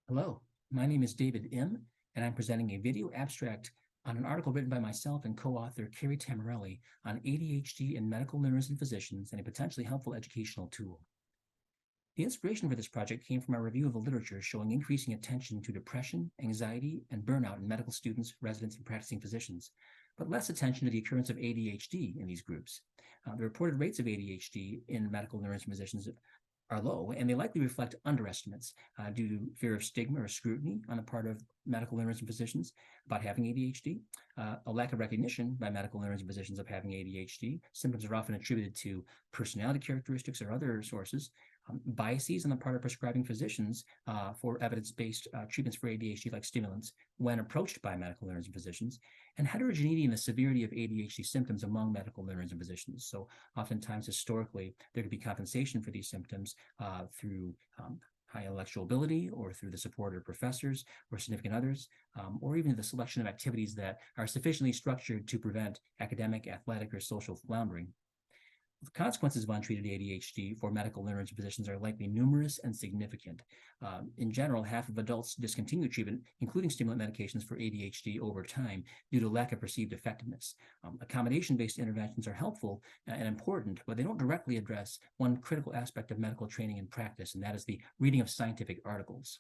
Hello, my name is David M., and I'm presenting a video abstract on an article written by myself and co-author Carrie Tamarelli on ADHD in medical learners and physicians and a potentially helpful educational tool. The inspiration for this project came from our review of the literature showing increasing attention to depression, anxiety, and burnout in medical students, residents, and practicing physicians, but less attention to the occurrence of ADHD in these groups. The reported rates of ADHD in medical learners and physicians are low, and they likely reflect underestimates due to fear of stigma or scrutiny on the part of medical learners and physicians about having ADHD, a lack of recognition by medical learners and physicians of having ADHD. Symptoms are often attributed to personality characteristics or other sources. Biases on the part of prescribing physicians for evidence-based treatments for ADHD, like stimulants, when approached by medical learners and physicians, and heterogeneity in the severity of ADHD symptoms among medical learners and physicians. So oftentimes, historically, there could be compensation for these symptoms through high intellectual ability or through the support of professors or significant others, or even the selection of activities that are sufficiently structured to prevent academic, athletic, or social floundering. The consequences of untreated ADHD for medical learners and physicians are likely numerous and significant. In general, half of adults discontinue treatment, including stimulant medications for ADHD, over time due to lack of perceived effectiveness. Accommodation-based interventions are helpful and important, but they don't directly address one critical aspect of medical training and practice, and that is the reading of scientific articles.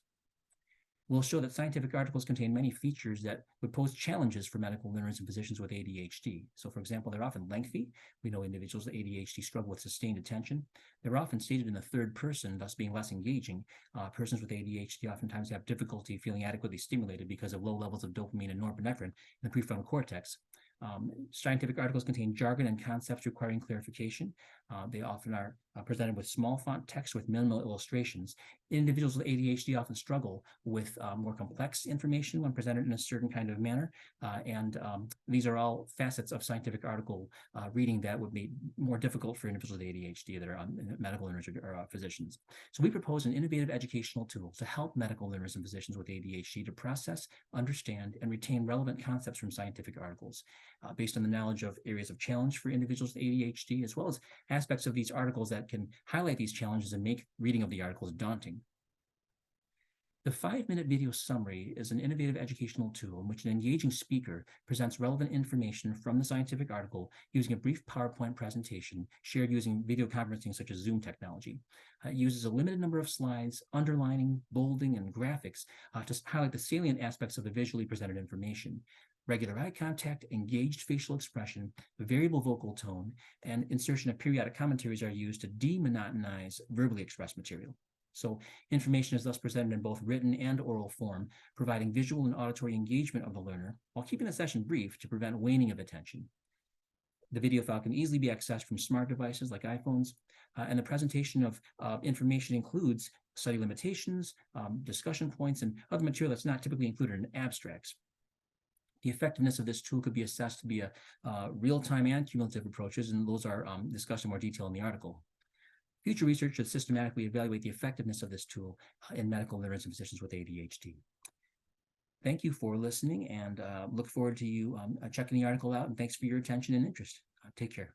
We'll show that scientific articles contain many features that would pose challenges for medical learners and physicians with ADHD. So, for example, they're often lengthy. We know individuals with ADHD struggle with sustained attention. They're often stated in the third person, thus being less engaging. Persons with ADHD oftentimes have difficulty feeling adequately stimulated because of low levels of dopamine and norepinephrine in the prefrontal cortex. Scientific articles contain jargon and concepts requiring clarification. They often are presented with small font text with minimal illustrations. Individuals with ADHD often struggle with more complex information when presented in a certain kind of manner, and these are all facets of scientific article reading that would be more difficult for individuals with ADHD that are medical learners or physicians. So we propose an innovative educational tool to help medical learners and physicians with ADHD to process, understand, and retain relevant concepts from scientific articles based on the knowledge of areas of challenge for individuals with ADHD, as well as aspects of these articles that can highlight these challenges and make reading of the articles daunting. The 5-minute video summary is an innovative educational tool in which an engaging speaker presents relevant information from the scientific article using a brief PowerPoint presentation shared using video conferencing such as Zoom technology. It uses a limited number of slides, underlining, bolding, and graphics to highlight the salient aspects of the visually presented information. Regular eye contact, engaged facial expression, variable vocal tone, and insertion of periodic commentaries are used to demonotonize verbally expressed material. So information is thus presented in both written and oral form, providing visual and auditory engagement of the learner while keeping the session brief to prevent waning of attention. The video file can easily be accessed from smart devices like iPhones, and the presentation of information includes study limitations, discussion points, and other material that's not typically included in abstracts. The effectiveness of this tool could be assessed via real-time and cumulative approaches, and those are discussed in more detail in the article. Future research should systematically evaluate the effectiveness of this tool in medical learners and physicians with ADHD. Thank you for listening, and look forward to you checking the article out, and thanks for your attention and interest. Take care.